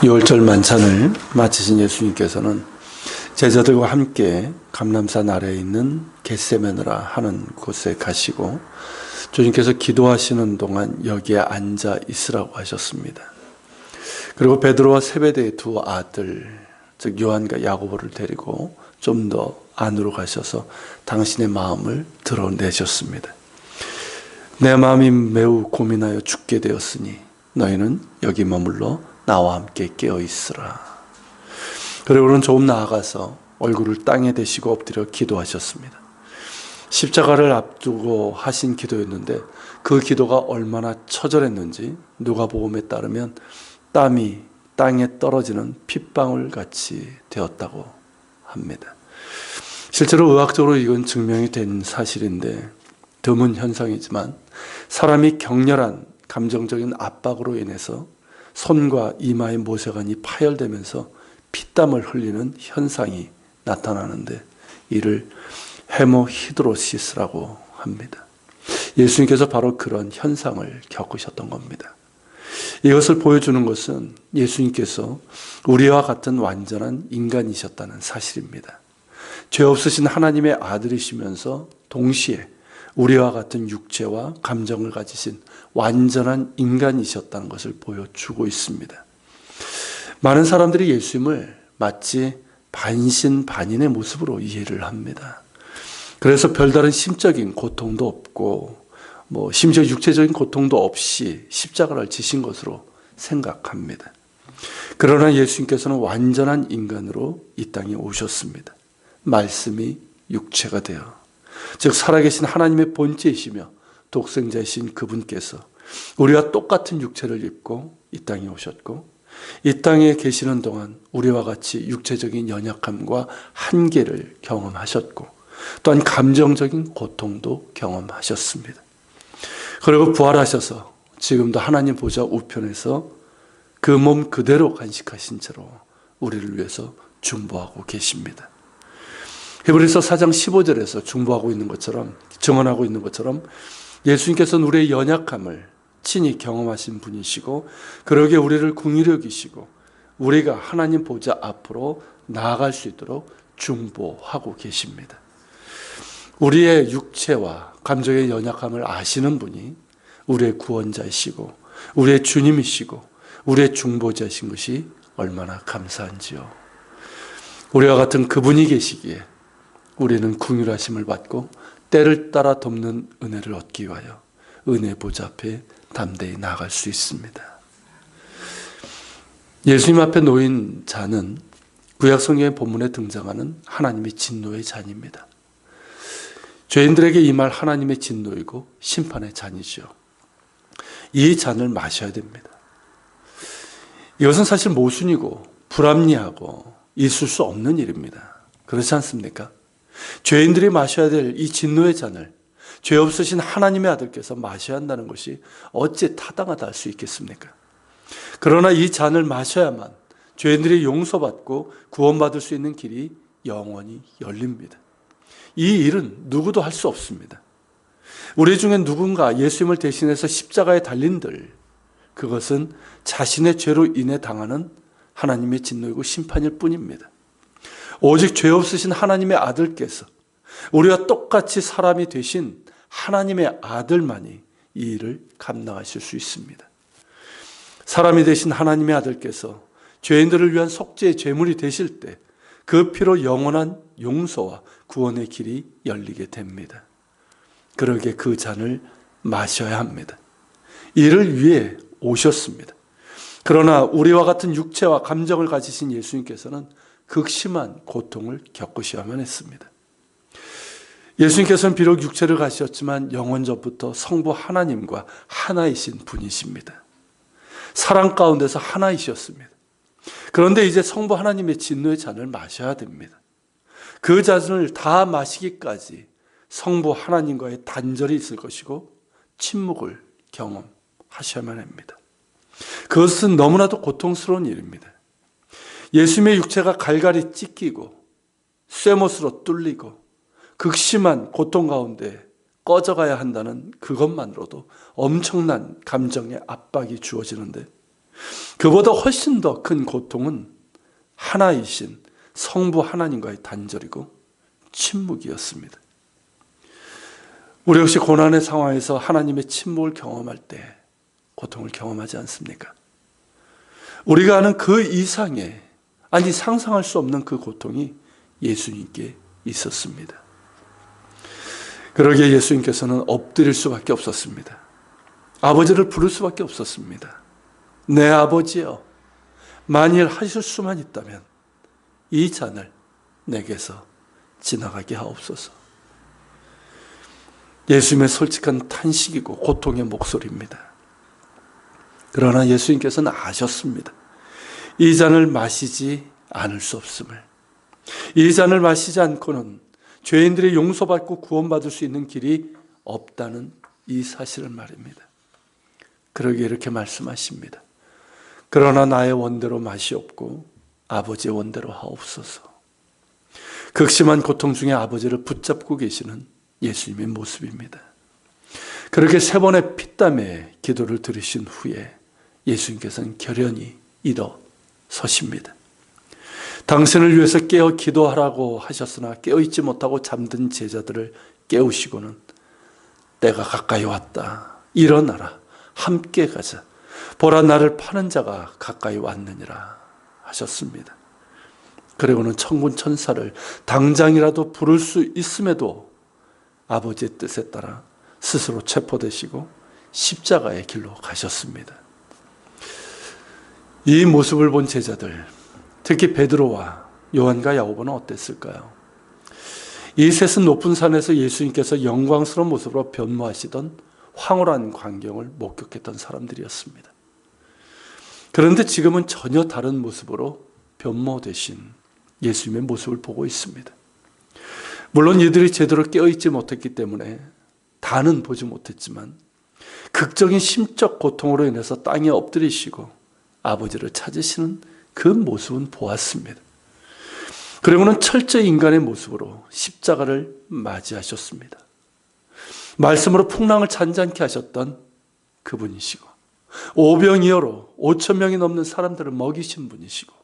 유월절 만찬을 마치신 예수님께서는 제자들과 함께 감람산 아래에 있는 겟세마네라 하는 곳에 가시고 주님께서 기도하시는 동안 여기에 앉아 있으라고 하셨습니다. 그리고 베드로와 세베대의 두 아들, 즉 요한과 야고보를 데리고 좀 더 안으로 가셔서 당신의 마음을 드러내셨습니다. 내 마음이 매우 고민하여 죽게 되었으니 너희는 여기 머물러 나와 함께 깨어 있으라. 그리고는 조금 나아가서 얼굴을 땅에 대시고 엎드려 기도하셨습니다. 십자가를 앞두고 하신 기도였는데 그 기도가 얼마나 처절했는지 누가복음에 따르면 땀이 땅에 떨어지는 핏방울 같이 되었다고 합니다. 실제로 의학적으로 이건 증명이 된 사실인데 드문 현상이지만 사람이 격렬한 감정적인 압박으로 인해서 손과 이마의 모세관이 파열되면서 피땀을 흘리는 현상이 나타나는데 이를 헤모히드로시스라고 합니다. 예수님께서 바로 그런 현상을 겪으셨던 겁니다. 이것을 보여주는 것은 예수님께서 우리와 같은 완전한 인간이셨다는 사실입니다. 죄 없으신 하나님의 아들이시면서 동시에 우리와 같은 육체와 감정을 가지신 완전한 인간이셨다는 것을 보여주고 있습니다. 많은 사람들이 예수님을 마치 반신반인의 모습으로 이해를 합니다. 그래서 별다른 심적인 고통도 없고 심지어 육체적인 고통도 없이 십자가를 지신 것으로 생각합니다. 그러나 예수님께서는 완전한 인간으로 이 땅에 오셨습니다. 말씀이 육체가 되어 즉 살아계신 하나님의 본체이시며 독생자이신 그분께서 우리와 똑같은 육체를 입고 이 땅에 오셨고 이 땅에 계시는 동안 우리와 같이 육체적인 연약함과 한계를 경험하셨고 또한 감정적인 고통도 경험하셨습니다. 그리고 부활하셔서 지금도 하나님 보좌 우편에서 그 몸 그대로 간직하신 채로 우리를 위해서 중보하고 계십니다. 히브리서 4장 15절에서 중보하고 있는 것처럼 증언하고 있는 것처럼 예수님께서는 우리의 연약함을 친히 경험하신 분이시고 그러기에 우리를 긍휼히 여기시고 우리가 하나님 보좌 앞으로 나아갈 수 있도록 중보하고 계십니다. 우리의 육체와 감정의 연약함을 아시는 분이 우리의 구원자이시고 우리의 주님이시고 우리의 중보자이신 것이 얼마나 감사한지요. 우리와 같은 그분이 계시기에 우리는 긍휼하심을 받고 때를 따라 돕는 은혜를 얻기 위하여 은혜 보좌 앞에 담대히 나아갈 수 있습니다. 예수님 앞에 놓인 잔은 구약 성경의 본문에 등장하는 하나님의 진노의 잔입니다. 죄인들에게 임할 하나님의 진노이고 심판의 잔이죠. 이 잔을 마셔야 됩니다. 이것은 사실 모순이고 불합리하고 있을 수 없는 일입니다. 그렇지 않습니까? 죄인들이 마셔야 될 이 진노의 잔을 죄 없으신 하나님의 아들께서 마셔야 한다는 것이 어찌 타당하다 할 수 있겠습니까? 그러나 이 잔을 마셔야만 죄인들이 용서받고 구원받을 수 있는 길이 영원히 열립니다. 이 일은 누구도 할 수 없습니다. 우리 중에 누군가 예수님을 대신해서 십자가에 달린들 그것은 자신의 죄로 인해 당하는 하나님의 진노이고 심판일 뿐입니다. 오직 죄 없으신 하나님의 아들께서 우리와 똑같이 사람이 되신 하나님의 아들만이 이 일을 감당하실 수 있습니다. 사람이 되신 하나님의 아들께서 죄인들을 위한 속죄의 제물이 되실 때 그 피로 영원한 용서와 구원의 길이 열리게 됩니다. 그러기에 그 잔을 마셔야 합니다. 이를 위해 오셨습니다. 그러나 우리와 같은 육체와 감정을 가지신 예수님께서는 극심한 고통을 겪으셔야만 했습니다. 예수님께서는 비록 육체를 가지셨지만 영원 전부터 성부 하나님과 하나이신 분이십니다. 사랑 가운데서 하나이셨습니다. 그런데 이제 성부 하나님의 진노의 잔을 마셔야 됩니다. 그 잔을 다 마시기까지 성부 하나님과의 단절이 있을 것이고 침묵을 경험하셔야만 합니다. 그것은 너무나도 고통스러운 일입니다. 예수님의 육체가 갈갈이 찢기고 쇠못으로 뚫리고 극심한 고통 가운데 꺼져가야 한다는 그것만으로도 엄청난 감정의 압박이 주어지는데 그보다 훨씬 더 큰 고통은 하나이신 성부 하나님과의 단절이고 침묵이었습니다. 우리 역시 고난의 상황에서 하나님의 침묵을 경험할 때 고통을 경험하지 않습니까? 우리가 아는 그 이상의, 아니 상상할 수 없는 그 고통이 예수님께 있었습니다. 그러기에 예수님께서는 엎드릴 수밖에 없었습니다. 아버지를 부를 수밖에 없었습니다. 내 아버지여, 만일 하실 수만 있다면 이 잔을 내게서 지나가게 하옵소서. 예수님의 솔직한 탄식이고 고통의 목소리입니다. 그러나 예수님께서는 아셨습니다. 이 잔을 마시지 않을 수 없음을. 이 잔을 마시지 않고는 죄인들이 용서받고 구원받을 수 있는 길이 없다는 이 사실을 말입니다. 그러기에 이렇게 말씀하십니다. 그러나 나의 원대로 마시옵고 아버지의 원대로 하옵소서. 극심한 고통 중에 아버지를 붙잡고 계시는 예수님의 모습입니다. 그렇게 3번의 피땀의 기도를 들으신 후에 예수님께서는 결연히 일어서십니다. 당신을 위해서 깨어 기도하라고 하셨으나 깨어있지 못하고 잠든 제자들을 깨우시고는 때가 가까이 왔다. 일어나라. 함께 가자. 보라, 나를 파는 자가 가까이 왔느니라 하셨습니다. 그리고는 천군 천사를 당장이라도 부를 수 있음에도 아버지의 뜻에 따라 스스로 체포되시고 십자가의 길로 가셨습니다. 이 모습을 본 제자들, 특히 베드로와 요한과 야고보는 어땠을까요? 이 셋은 높은 산에서 예수님께서 영광스러운 모습으로 변모하시던 황홀한 광경을 목격했던 사람들이었습니다. 그런데 지금은 전혀 다른 모습으로 변모되신 예수님의 모습을 보고 있습니다. 물론 이들이 제대로 깨어있지 못했기 때문에 다는 보지 못했지만 극적인 심적 고통으로 인해서 땅에 엎드리시고 아버지를 찾으시는 그 모습은 보았습니다. 그리고는 철저히 인간의 모습으로 십자가를 맞이하셨습니다. 말씀으로 풍랑을 잔잔케 하셨던 그분이시고 오병이어로 5,000명이 넘는 사람들을 먹이신 분이시고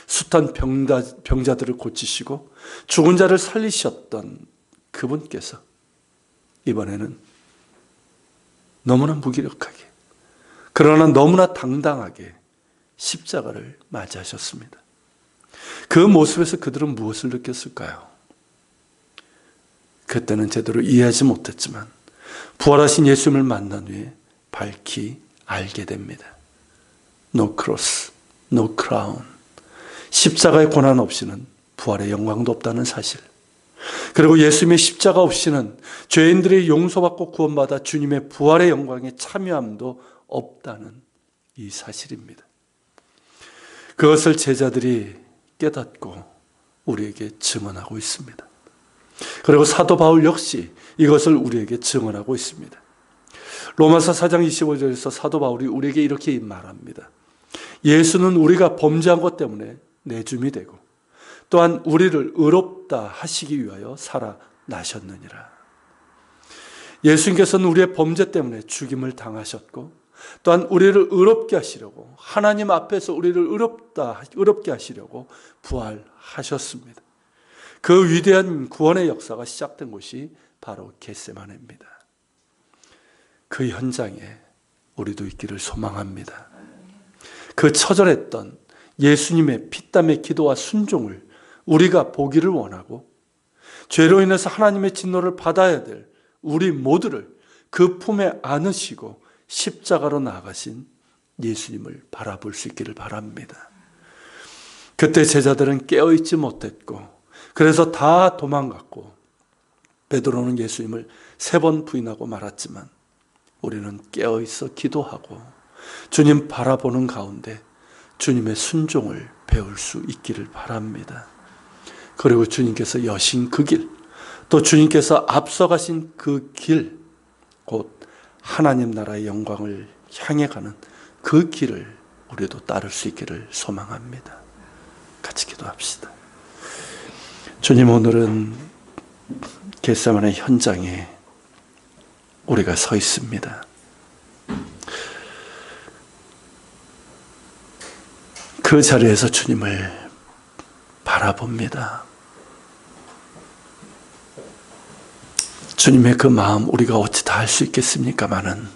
숱한 병자들을 고치시고 죽은 자를 살리셨던 그분께서 이번에는 너무나 무기력하게 그러나 너무나 당당하게 십자가를 맞이하셨습니다. 그 모습에서 그들은 무엇을 느꼈을까요? 그때는 제대로 이해하지 못했지만 부활하신 예수님을 만난 후에 밝히 알게 됩니다. No cross, no crown. 십자가의 고난 없이는 부활의 영광도 없다는 사실. 그리고 예수님의 십자가 없이는 죄인들이 용서받고 구원받아 주님의 부활의 영광에 참여함도 없다는 이 사실입니다. 그것을 제자들이 깨닫고 우리에게 증언하고 있습니다. 그리고 사도 바울 역시 이것을 우리에게 증언하고 있습니다. 로마서 4장 25절에서 사도 바울이 우리에게 이렇게 말합니다. 예수는 우리가 범죄한 것 때문에 내줌이 되고 또한 우리를 의롭다 하시기 위하여 살아나셨느니라. 예수님께서는 우리의 범죄 때문에 죽임을 당하셨고 또한 우리를 의롭게 하시려고 하나님 앞에서 우리를 의롭게 하시려고 부활하셨습니다. 그 위대한 구원의 역사가 시작된 곳이 바로 겟세마네입니다. 그 현장에 우리도 있기를 소망합니다. 그 처절했던 예수님의 피땀의 기도와 순종을 우리가 보기를 원하고 죄로 인해서 하나님의 진노를 받아야 될 우리 모두를 그 품에 안으시고 십자가로 나아가신 예수님을 바라볼 수 있기를 바랍니다. 그때 제자들은 깨어있지 못했고 그래서 다 도망갔고 베드로는 예수님을 3번 부인하고 말았지만 우리는 깨어있어 기도하고 주님 바라보는 가운데 주님의 순종을 배울 수 있기를 바랍니다. 그리고 주님께서 여신 그 길, 또 주님께서 앞서가신 그 길, 곧 하나님 나라의 영광을 향해 가는 그 길을 우리도 따를 수 있기를 소망합니다. 같이 기도합시다. 주님, 오늘은 겟세마네 현장에 우리가 서 있습니다. 그 자리에서 주님을 바라봅니다. 주님의 그 마음 우리가 어찌 다 알 수 있겠습니까마는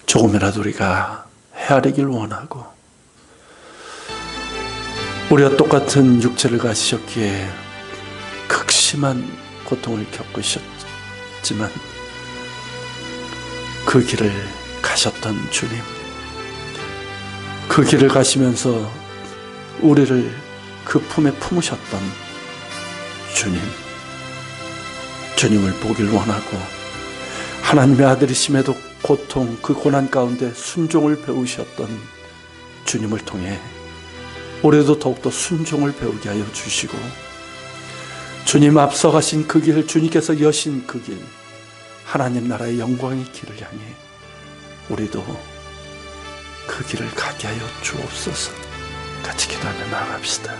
조금이라도 우리가 헤아리길 원하고, 우리와 똑같은 육체를 가지셨기에 극심한 고통을 겪으셨지만 그 길을 가셨던 주님, 그 길을 가시면서 우리를 그 품에 품으셨던 주님을 보길 원하고, 하나님의 아들이심에도 고통, 그 고난 가운데 순종을 배우셨던 주님을 통해 우리도 더욱더 순종을 배우게 하여 주시고, 주님 앞서가신 그 길, 주님께서 여신 그 길, 하나님 나라의 영광의 길을 향해 우리도 그 길을 가게 하여 주옵소서. 같이 기도하며 나아갑시다.